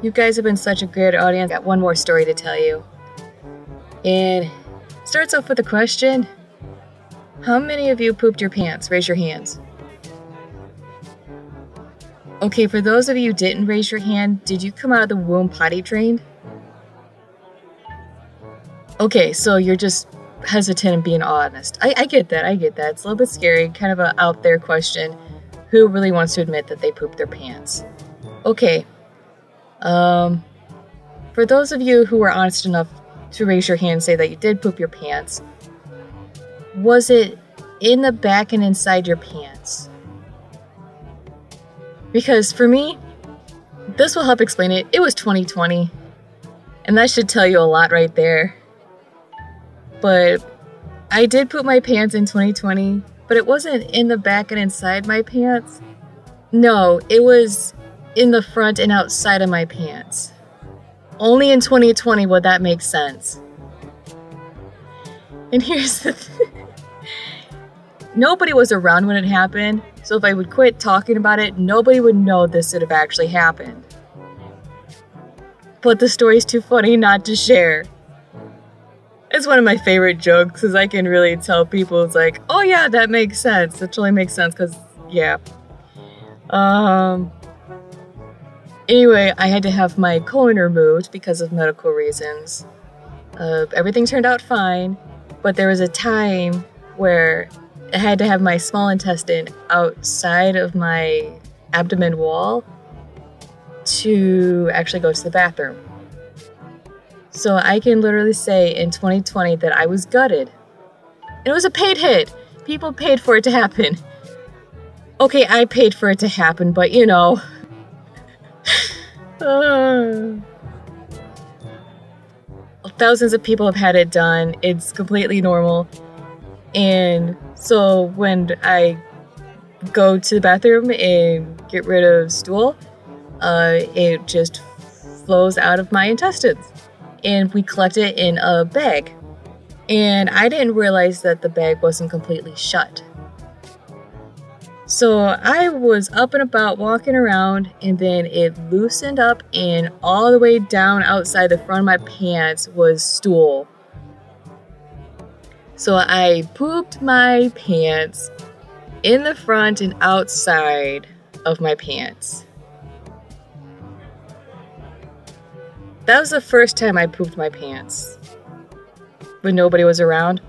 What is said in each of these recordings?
You guys have been such a great audience. I got one more story to tell you. And it starts off with a question. How many of you pooped your pants? Raise your hands. Okay, for those of you who didn't raise your hand, did you come out of the womb potty trained? Okay, so you're just hesitant and being honest. I get that, It's a little bit scary, kind of an out there question. Who really wants to admit that they pooped their pants? Okay. For those of you who were honest enough to raise your hand and say that you did poop your pants, was it in the back and inside your pants? Because for me, this will help explain it. It was 2020, and that should tell you a lot right there. But I did poop my pants in 2020, but it wasn't in the back and inside my pants. No, it was in the front and outside of my pants. Only in 2020 would that make sense. And here's the thing. Nobody was around when it happened, so if I would quit talking about it, nobody would know this would have actually happened. But the story's too funny not to share. It's one of my favorite jokes, because I can really tell people, it's like, oh yeah, that makes sense. That totally makes sense, because, yeah. Anyway, I had to have my colon removed because of medical reasons. Everything turned out fine, but there was a time where I had to have my small intestine outside of my abdomen wall to actually go to the bathroom. So I can literally say in 2020 that I was gutted. It was a paid hit. People paid for it to happen. Okay, I paid for it to happen, but you know. Thousands of people have had it done. It's completely normal. And so when I go to the bathroom and get rid of stool, it just flows out of my intestines. And we collect it in a bag. And I didn't realize that the bag wasn't completely shut. So I was up and about walking around, and then it loosened up, and all the way down outside the front of my pants was stool. So I pooped my pants in the front and outside of my pants. That was the first time I pooped my pants when nobody was around.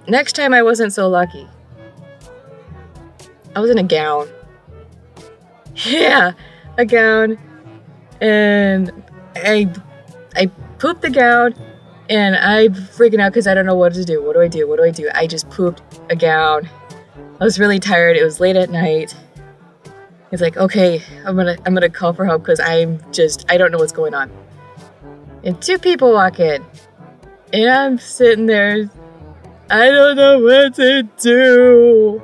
Next time I wasn't so lucky. I was in a gown. Yeah, a gown. And I pooped the gown, and I'm freaking out because I don't know what to do. What do I do? What do I do? I just pooped a gown. I was really tired. It was late at night. It's like, okay, I'm gonna call for help because I don't know what's going on. And two people walk in, and I'm sitting there. I don't know what to do.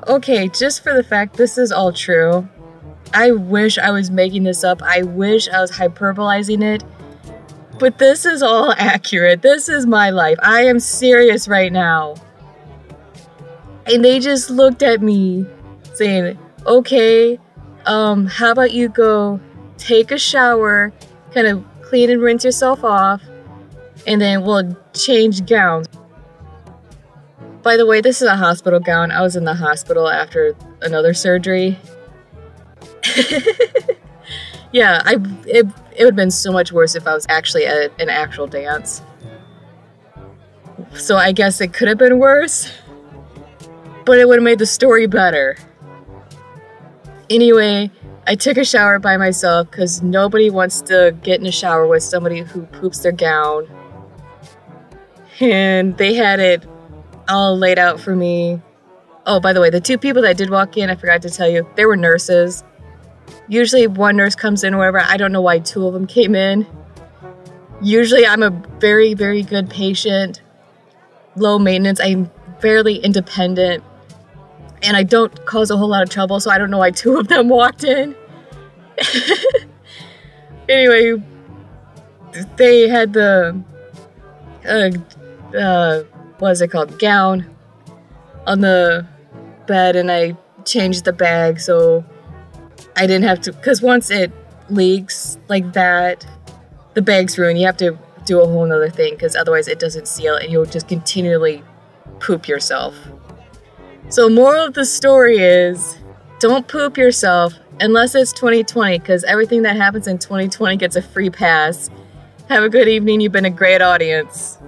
Okay, just for the fact this is all true, I wish I was making this up. I wish I was hyperbolizing it. But this is all accurate. This is my life. I am serious right now. And they just looked at me saying, okay, how about you go take a shower, kind of clean and rinse yourself off, and then we'll change gowns. By the way, this is a hospital gown. I was in the hospital after another surgery. Yeah, it would have been so much worse if I was actually at an actual dance. So I guess it could have been worse, but it would have made the story better. Anyway, I took a shower by myself because nobody wants to get in a shower with somebody who poops their gown. And they had it all laid out for me. Oh, by the way, the two people that did walk in, I forgot to tell you, they were nurses. Usually one nurse comes in or whatever. I don't know why two of them came in. Usually I'm a very, very good patient. Low maintenance. I'm fairly independent. And I don't cause a whole lot of trouble, so I don't know why two of them walked in. Anyway, they had the what is it called? Gown on the bed, and I changed the bag, so I didn't have to, because once it leaks like that, the bag's ruined. You have to do a whole nother thing, because otherwise it doesn't seal and you'll just continually poop yourself. So moral of the story is, don't poop yourself unless it's 2020, because everything that happens in 2020 gets a free pass. Have a good evening. You've been a great audience.